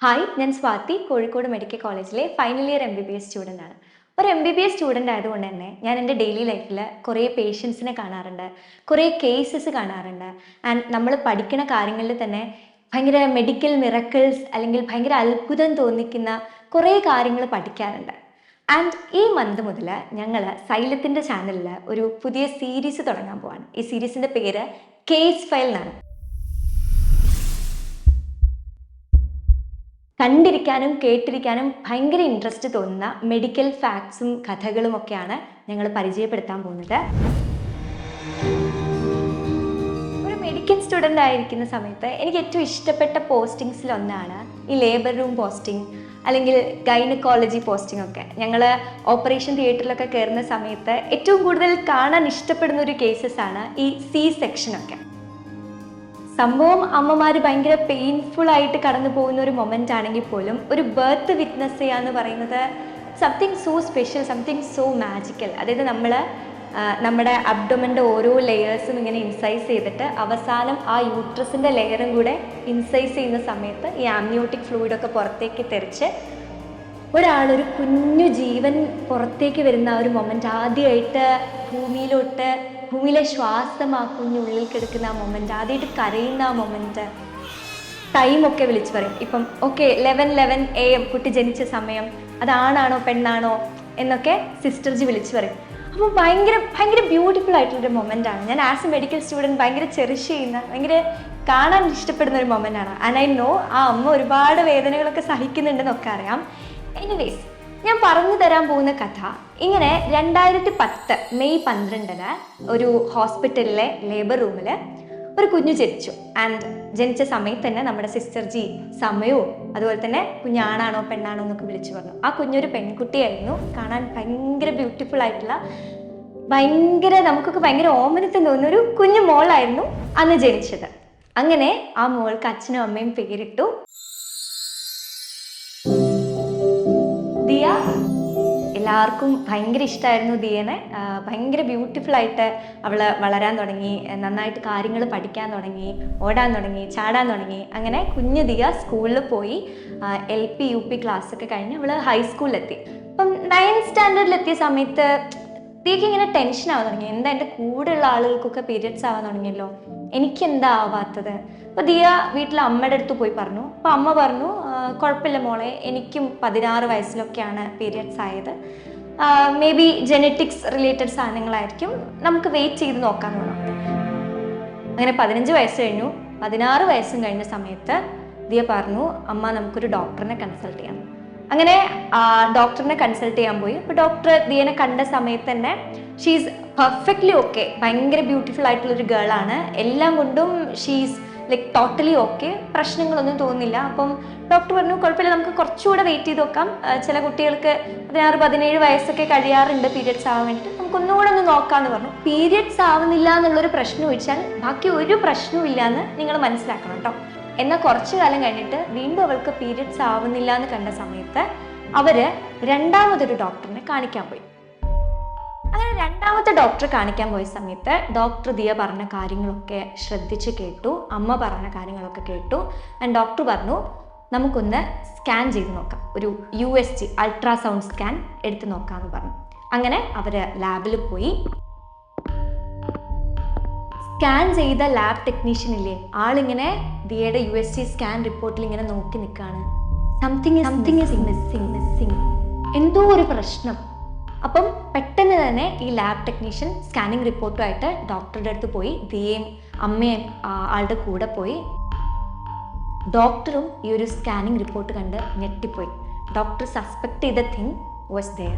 Hi, ഞാൻ Swathi, Kozhikode medical കോളേജിലെ final year MBBS student ആണ്. ഒരു MBBS സ്റ്റുഡൻ്റ് ആയതുകൊണ്ട് തന്നെ ഞാൻ എൻ്റെ ഡെയിലി ലൈഫിൽ കുറേ പേഷ്യൻസിനെ കാണാറുണ്ട്, കുറേ കേസസ് കാണാറുണ്ട്. ആൻഡ് നമ്മൾ പഠിക്കുന്ന കാര്യങ്ങളിൽ തന്നെ ഭയങ്കര മെഡിക്കൽ മിറക്കിൾസ് അല്ലെങ്കിൽ ഭയങ്കര അത്ഭുതം തോന്നിക്കുന്ന കുറേ കാര്യങ്ങൾ പഠിക്കാറുണ്ട്. ആൻഡ് ഈ മന്ത് മുതൽ ഞങ്ങൾ സൈലത്തിൻ്റെ ചാനലിൽ ഒരു പുതിയ സീരീസ് തുടങ്ങാൻ പോവാണ്. ഈ സീരീസിൻ്റെ പേര് കേസ് ഫയൽ എന്നാണ്. കണ്ടിരിക്കാനും കേട്ടിരിക്കാനും ഭയങ്കര ഇൻട്രസ്റ്റ് തോന്നുന്ന മെഡിക്കൽ ഫാക്ട്സും കഥകളും ഒക്കെയാണ് ഞങ്ങൾ പരിചയപ്പെടുത്താൻ പോകുന്നത്. ഒരു മെഡിക്കൽ സ്റ്റുഡൻ്റ് ആയിരിക്കുന്ന സമയത്ത് എനിക്ക് ഏറ്റവും ഇഷ്ടപ്പെട്ട പോസ്റ്റിങ്സിൽ ഒന്നാണ് ഈ ലേബർ റൂം പോസ്റ്റിംഗ് അല്ലെങ്കിൽ ഗൈനക്കോളജി പോസ്റ്റിംഗ് ഒക്കെ. ഞങ്ങൾ ഓപ്പറേഷൻ തിയേറ്ററിലൊക്കെ കയറുന്ന സമയത്ത് ഏറ്റവും കൂടുതൽ കാണാൻ ഇഷ്ടപ്പെടുന്ന ഒരു കേസസ് ആണ് ഈ സെക്ഷനൊക്കെ. സംഭവം അമ്മമാർ ഭയങ്കര പെയിൻഫുൾ ആയിട്ട് കടന്നു പോകുന്ന ഒരു മൊമെൻ്റ് ആണെങ്കിൽ പോലും ഒരു ബർത്ത് വിറ്റ്നസ് ചെയ്യാന്ന് പറയുന്നത് something so special, something so magical. അതായത് നമ്മുടെ അബ്ഡോമൻ്റെ ഓരോ ലെയേഴ്സും ഇങ്ങനെ ഇൻസൈസ് ചെയ്തിട്ട് അവസാനം ആ യൂട്രസിൻ്റെ ലെയറും കൂടെ ഇൻസൈസ് ചെയ്യുന്ന സമയത്ത് ഈ ആംനിയോട്ടിക് ഫ്ലൂയിഡൊക്കെ പുറത്തേക്ക് തെറിച്ച് ഒരാളൊരു കുഞ്ഞു ജീവൻ പുറത്തേക്ക് വരുന്ന ആ ഒരു മൊമെൻ്റ്, ആദ്യമായിട്ട് ഭൂമിയിലെ ശ്വാസം ആ കുഞ്ഞുള്ളിൽ കിടക്കുന്ന ആ മൊമെൻ്റ്, ആദ്യമായിട്ട് കരയുന്ന ആ മൊമെൻ്റ്, ടൈമൊക്കെ വിളിച്ച് പറയും. ഇപ്പം ഓക്കെ 11 AM കുട്ടി ജനിച്ച സമയം, അതാണാണോ പെണ്ണാണോ എന്നൊക്കെ സിസ്റ്റർജി വിളിച്ച് പറയും. അപ്പോൾ ഭയങ്കര ബ്യൂട്ടിഫുൾ ആയിട്ടുള്ളൊരു മൊമെൻ്റ് ആണ്. ഞാൻ ആസ് എ മെഡിക്കൽ സ്റ്റുഡൻറ്റ് ഭയങ്കര ചെറിഷ് ചെയ്യുന്ന, ഭയങ്കര കാണാൻ ഇഷ്ടപ്പെടുന്ന ഒരു മൊമെൻ്റ് ആണ്. ആൻഡ് ഐ നോ ആ അമ്മ ഒരുപാട് വേദനകളൊക്കെ സഹിക്കുന്നുണ്ടെന്നൊക്കെ അറിയാം. എനിവേസ്, ഞാൻ പറഞ്ഞു തരാൻ പോകുന്ന കഥ ഇങ്ങനെ 2010 മെയ് 12 ഒരു ഹോസ്പിറ്റലിലെ ലേബർ റൂമിൽ ഒരു കുഞ്ഞു ജനിച്ചു. ആൻഡ് ജനിച്ച സമയത്ത് തന്നെ നമ്മുടെ സിസ്റ്റർജി സമയവും അതുപോലെ തന്നെ കുഞ്ഞാണാണോ പെണ്ണാണോ എന്നൊക്കെ വിളിച്ചു പറഞ്ഞു. ആ കുഞ്ഞൊരു പെൺകുട്ടിയായിരുന്നു. കാണാൻ ഭയങ്കര ബ്യൂട്ടിഫുൾ ആയിട്ടുള്ള, നമുക്കൊക്കെ ഭയങ്കര ഓമനത്വം തോന്നുന്ന ഒരു കുഞ്ഞു മോളായിരുന്നു അന്ന് ജനിച്ചത്. അങ്ങനെ ആ മോൾക്ക് അച്ഛനും അമ്മയും പേരിട്ടു ദിയ. എല്ലാവർക്കും ഭയങ്കര ഇഷ്ടമായിരുന്നു ദിയനെ. ഭയങ്കര ബ്യൂട്ടിഫുൾ ആയിട്ട് അവൾ വളരാൻ തുടങ്ങി, നന്നായിട്ട് കാര്യങ്ങൾ പഠിക്കാൻ തുടങ്ങി, ഓടാൻ തുടങ്ങി, ചാടാൻ തുടങ്ങി. അങ്ങനെ കുഞ്ഞു ദിയ സ്കൂളിൽ പോയി LP UP ക്ലാസ്സൊക്കെ കഴിഞ്ഞ് അവൾ ഹൈസ്കൂളിലെത്തി. അപ്പം 9th സ്റ്റാൻഡേർഡിലെത്തിയ സമയത്ത് ദിയക്ക് ഇങ്ങനെ ടെൻഷൻ ആവാൻ തുടങ്ങി. എന്താ എൻ്റെ കൂടെയുള്ള ആളുകൾക്കൊക്കെ പീരിയഡ്സ് ആവാൻ തുടങ്ങിയല്ലോ, എനിക്കെന്താ ആവാത്തത്? അപ്പോൾ ദിയ വീട്ടിൽ അമ്മയുടെ അടുത്ത് പോയി പറഞ്ഞു. അപ്പോൾ അമ്മ പറഞ്ഞു, കുഴപ്പമില്ല മോളെ, എനിക്കും 16 വയസ്സിലൊക്കെയാണ് പീരിയഡ്സ് ആയത്, മേ ബി ജെനറ്റിക്സ് റിലേറ്റഡ് സാധനങ്ങളായിരിക്കും, നമുക്ക് വെയിറ്റ് ചെയ്ത് നോക്കാമെന്ന് പറഞ്ഞു. അങ്ങനെ 15 വയസ്സ് കഴിഞ്ഞു. 16 വയസ്സും കഴിഞ്ഞ സമയത്ത് ദിയ പറഞ്ഞു, അമ്മ നമുക്കൊരു ഡോക്ടറിനെ കൺസൾട്ട് ചെയ്യാം. അങ്ങനെ ഡോക്ടറിനെ കൺസൾട്ട് ചെയ്യാൻ പോയി. അപ്പോൾ ഡോക്ടർ ദിയനെ കണ്ട സമയത്ത് തന്നെ ഷീസ് പെർഫെക്റ്റ്ലി ഓക്കെ, ഭയങ്കര ബ്യൂട്ടിഫുൾ ആയിട്ടുള്ളൊരു ഗേളാണ്, എല്ലാം കൊണ്ടും ഷീസ് ലൈക്ക് ടോട്ടലി ഓക്കെ, പ്രശ്നങ്ങളൊന്നും തോന്നുന്നില്ല. അപ്പം ഡോക്ടർ പറഞ്ഞു, കുഴപ്പമില്ല, നമുക്ക് കുറച്ചുകൂടെ വെയിറ്റ് ചെയ്ത് നോക്കാം, ചില കുട്ടികൾക്ക് 16-17 വയസ്സൊക്കെ കഴിയാറുണ്ട് പീരിയഡ്സ് ആവാൻ വേണ്ടിയിട്ട്, നമുക്കൊന്നുകൂടെ ഒന്ന് നോക്കാമെന്ന് പറഞ്ഞു. പീരിയഡ്സ് ആവുന്നില്ല എന്നുള്ളൊരു പ്രശ്നം ഒഴിച്ചാൽ ബാക്കി ഒരു പ്രശ്നവും ഇല്ല എന്ന് നിങ്ങൾ മനസ്സിലാക്കണം കേട്ടോ. എന്നാൽ കുറച്ചു കാലം കഴിഞ്ഞിട്ട് വീണ്ടും അവൾക്ക് പീരിയഡ്സ് ആവുന്നില്ല എന്ന് കണ്ട സമയത്ത് അവർ രണ്ടാമതൊരു ഡോക്ടറിനെ കാണിക്കാൻ പോയി. അങ്ങനെ രണ്ടാമത്തെ ഡോക്ടറെ കാണിക്കാൻ പോയ സമയത്ത് ഡോക്ടർ ദിയ പറഞ്ഞ കാര്യങ്ങളൊക്കെ ശ്രദ്ധിച്ച് കേട്ടു, അമ്മ പറഞ്ഞ കാര്യങ്ങളൊക്കെ കേട്ടു. ആൻഡ് ഡോക്ടർ പറഞ്ഞു, നമുക്കൊന്ന് സ്കാൻ ചെയ്ത് നോക്കാം, ഒരു USG അൾട്രാസൗണ്ട് സ്കാൻ എടുത്ത് നോക്കാമെന്ന് പറഞ്ഞു. അങ്ങനെ അവർ ലാബിൽ പോയി. സ്കാൻ ചെയ്ത ലാബ് ടെക്നീഷ്യനില്ലേ, ആളിങ്ങനെ ദിയയുടെ USG സ്കാൻ റിപ്പോർട്ടിൽ ഇങ്ങനെ നോക്കി നിൽക്കുകയാണ്. സംതിങ് ഈസ് മിസ്സിങ്, എന്തോ ഒരു പ്രശ്നം. അപ്പം പെട്ടെന്ന് തന്നെ ഈ ലാബ് ടെക്നീഷ്യൻ സ്കാനിങ് റിപ്പോർട്ടുമായിട്ട് ഡോക്ടറുടെ അടുത്ത് പോയി. ദിയയും അമ്മയും ആളുടെ കൂടെ പോയി. ഡോക്ടറും ഈ ഒരു സ്കാനിങ് റിപ്പോർട്ട് കണ്ട് ഞെട്ടിപ്പോയി. ഡോക്ടർ സസ്പെക്ട് ചെയ്ത തിങ് വാസ് ദെയർ.